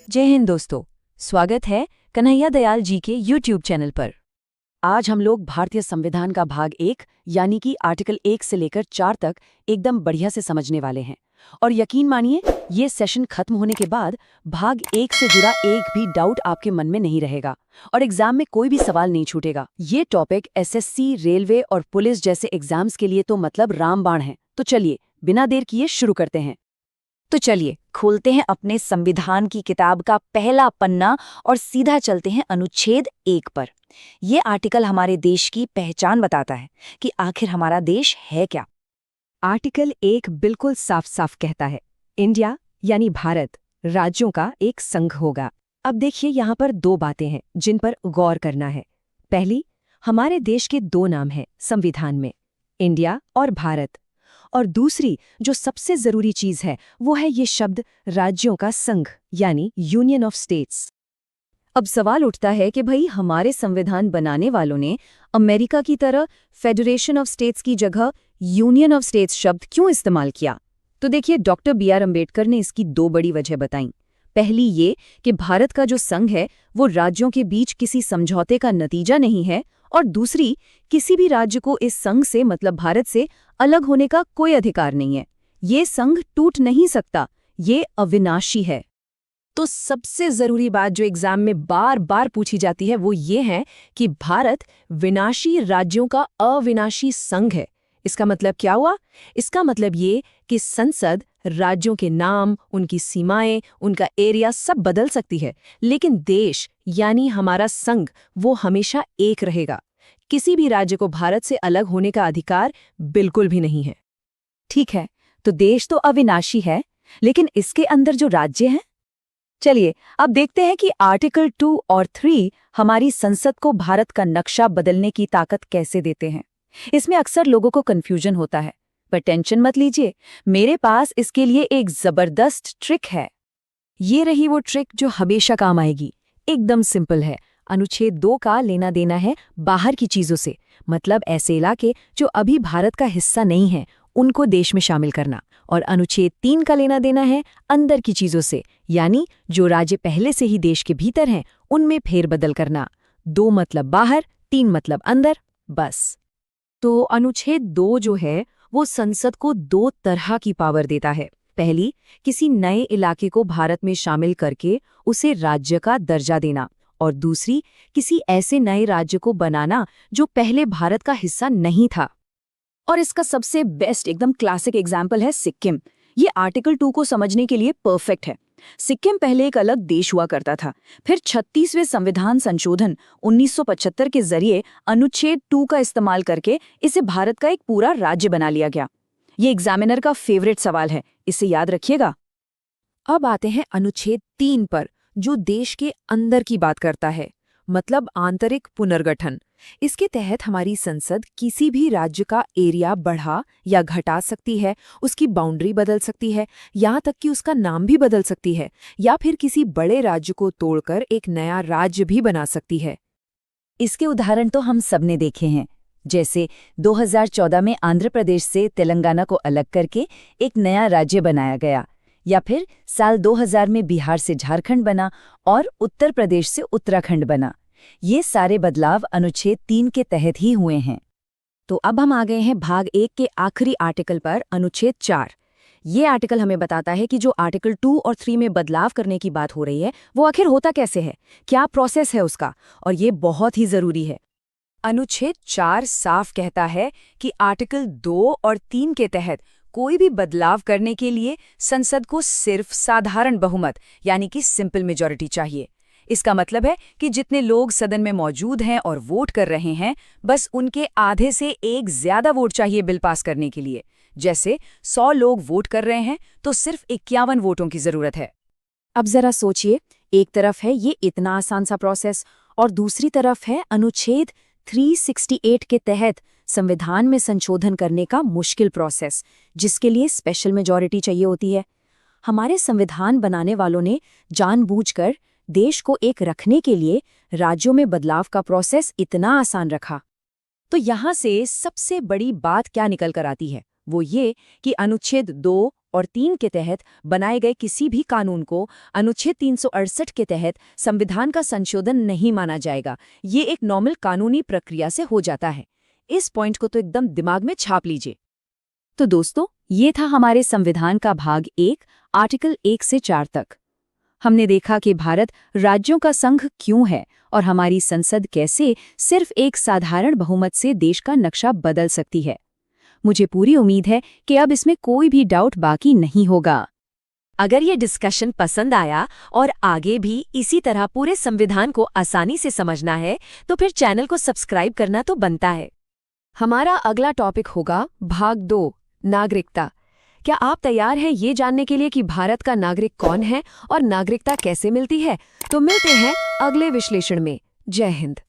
जय हिंद दोस्तों, स्वागत है कन्हैया दयाल जी के YouTube चैनल पर। आज हम लोग भारतीय संविधान का भाग 1 यानी कि आर्टिकल 1 से लेकर 4 तक एकदम बढ़िया से समझने वाले हैं। और यकीन मानिए, ये सेशन खत्म होने के बाद भाग 1 से जुड़ा एक भी डाउट आपके मन में नहीं रहेगा और एग्जाम में कोई भी सवाल नहीं छूटेगा। ये टॉपिक एसएससी, रेलवे और पुलिस जैसे एग्जाम्स के लिए तो मतलब रामबाण है। तो चलिए बिना देर किए शुरू करते हैं। तो चलिए खोलते हैं अपने संविधान की किताब का पहला पन्ना और सीधा चलते हैं अनुच्छेद 1 पर। ये आर्टिकल हमारे देश की पहचान बताता है कि आखिर हमारा देश है क्या। आर्टिकल 1 बिल्कुल साफ साफ कहता है, इंडिया यानी भारत राज्यों का एक संघ होगा। अब देखिए, यहाँ पर दो बातें हैं जिन पर गौर करना है। पहली, हमारे देश के दो नाम हैं संविधान में, इंडिया और भारत। और दूसरी जो सबसे जरूरी चीज है वो है ये शब्द राज्यों का संघ यानी यूनियन ऑफ स्टेट्स। अब सवाल उठता है कि भाई हमारे संविधान बनाने वालों ने अमेरिका की तरह फेडरेशन ऑफ स्टेट्स की जगह यूनियन ऑफ स्टेट्स शब्द क्यों इस्तेमाल किया। तो देखिए, डॉक्टर B.R. अम्बेडकर ने इसकी दो बड़ी वजह बताई। पहली ये कि भारत का जो संघ है वो राज्यों के बीच किसी समझौते का नतीजा नहीं है, और दूसरी, किसी भी राज्य को इस संघ से मतलब भारत से अलग होने का कोई अधिकार नहीं है। ये संघ टूट नहीं सकता, ये अविनाशी है। तो सबसे जरूरी बात जो एग्जाम में बार बार पूछी जाती है वो ये है कि भारत विनाशी राज्यों का अविनाशी संघ है। इसका मतलब क्या हुआ? इसका मतलब ये कि संसद राज्यों के नाम, उनकी सीमाएं, उनका एरिया सब बदल सकती है, लेकिन देश यानी हमारा संघ वो हमेशा एक रहेगा। किसी भी राज्य को भारत से अलग होने का अधिकार बिल्कुल भी नहीं है। ठीक है, तो देश तो अविनाशी है, लेकिन इसके अंदर जो राज्य हैं, चलिए अब देखते हैं कि आर्टिकल 2 और 3 हमारी संसद को भारत का नक्शा बदलने की ताकत कैसे देते हैं। इसमें अक्सर लोगों को कंफ्यूजन होता है, पर टेंशन मत लीजिए, मेरे पास इसके लिए एक जबरदस्त ट्रिक है। ये रही वो ट्रिक जो हमेशा काम आएगी। एकदम सिंपल है। अनुच्छेद 2 का लेना देना है बाहर की चीजों से, मतलब ऐसे इलाके जो अभी भारत का हिस्सा नहीं है उनको देश में शामिल करना। और अनुच्छेद 3 का लेना देना है अंदर की चीजों से, यानी जो राज्य पहले से ही देश के भीतर हैं उनमें फेरबदल करना। 2 मतलब बाहर, 3 मतलब अंदर, बस। तो अनुच्छेद 2 जो है वो संसद को दो तरह की पावर देता है। पहली, किसी नए इलाके को भारत में शामिल करके उसे राज्य का दर्जा देना, और दूसरी, किसी ऐसे नए राज्य को बनाना जो पहले भारत का हिस्सा नहीं था। और इसका सबसे बेस्ट एकदम क्लासिक एग्जाम्पल है सिक्किम। ये आर्टिकल 2 को समझने के लिए परफेक्ट है। सिक्किम पहले एक अलग देश हुआ करता था, फिर 36वें संविधान संशोधन 1975 के जरिए अनुच्छेद 2 का इस्तेमाल करके इसे भारत का एक पूरा राज्य बना लिया गया। ये एग्जामिनर का फेवरेट सवाल है, इसे याद रखिएगा। अब आते हैं अनुच्छेद 3 पर, जो देश के अंदर की बात करता है, मतलब आंतरिक पुनर्गठन। इसके तहत हमारी संसद किसी भी राज्य का एरिया बढ़ा या घटा सकती है, उसकी बाउंड्री बदल सकती है, यहाँ तक कि उसका नाम भी बदल सकती है, या फिर किसी बड़े राज्य को तोड़कर एक नया राज्य भी बना सकती है। इसके उदाहरण तो हम सबने देखे हैं, जैसे 2014 में आंध्र प्रदेश से तेलंगाना को अलग करके एक नया राज्य बनाया गया, या फिर साल 2000 में बिहार से झारखंड बना और उत्तर प्रदेश से उत्तराखंड बना। ये सारे बदलाव अनुच्छेद 3 के तहत ही हुए हैं। तो अब हम आ गए हैं भाग 1 के आखिरी आर्टिकल पर, अनुच्छेद 4। ये आर्टिकल हमें बताता है कि जो आर्टिकल 2 और 3 में बदलाव करने की बात हो रही है वो आखिर होता कैसे है, क्या प्रोसेस है उसका, और ये बहुत ही जरूरी है। अनुच्छेद 4 साफ कहता है कि आर्टिकल 2 और 3 के तहत कोई भी बदलाव करने के लिए संसद को सिर्फ साधारण बहुमत यानी कि सिंपल मेजॉरिटी चाहिए। इसका मतलब है कि जितने लोग सदन में मौजूद हैं और वोट कर रहे हैं, बस उनके आधे से एक ज्यादा वोट चाहिए बिल पास करने के लिए। जैसे 100 लोग वोट कर रहे हैं तो सिर्फ 51 वोटों की जरूरत है। अब जरा सोचिए, एक तरफ है ये इतना आसान सा प्रोसेस, और दूसरी तरफ है अनुच्छेद 368 के तहत संविधान में संशोधन करने का मुश्किल प्रोसेस, जिसके लिए स्पेशल मेजॉरिटी चाहिए होती है। हमारे संविधान बनाने वालों ने जानबूझकर देश को एक रखने के लिए राज्यों में बदलाव का प्रोसेस इतना आसान रखा। तो यहाँ से सबसे बड़ी बात क्या निकल कर आती है, वो ये कि अनुच्छेद 2 और 3 के तहत बनाए गए किसी भी कानून को अनुच्छेद 368 के तहत संविधान का संशोधन नहीं माना जाएगा। ये एक नॉर्मल कानूनी प्रक्रिया से हो जाता है। इस पॉइंट को तो एकदम दिमाग में छाप लीजिए। तो दोस्तों, ये था हमारे संविधान का भाग 1, आर्टिकल 1 से 4 तक। हमने देखा कि भारत राज्यों का संघ क्यों है और हमारी संसद कैसे सिर्फ एक साधारण बहुमत से देश का नक्शा बदल सकती है। मुझे पूरी उम्मीद है कि अब इसमें कोई भी डाउट बाकी नहीं होगा। अगर ये डिस्कशन पसंद आया और आगे भी इसी तरह पूरे संविधान को आसानी से समझना है तो फिर चैनल को सब्सक्राइब करना तो बनता है। हमारा अगला टॉपिक होगा भाग 2, नागरिकता। क्या आप तैयार हैं ये जानने के लिए कि भारत का नागरिक कौन है और नागरिकता कैसे मिलती है? तो मिलते हैं अगले विश्लेषण में। जय हिंद।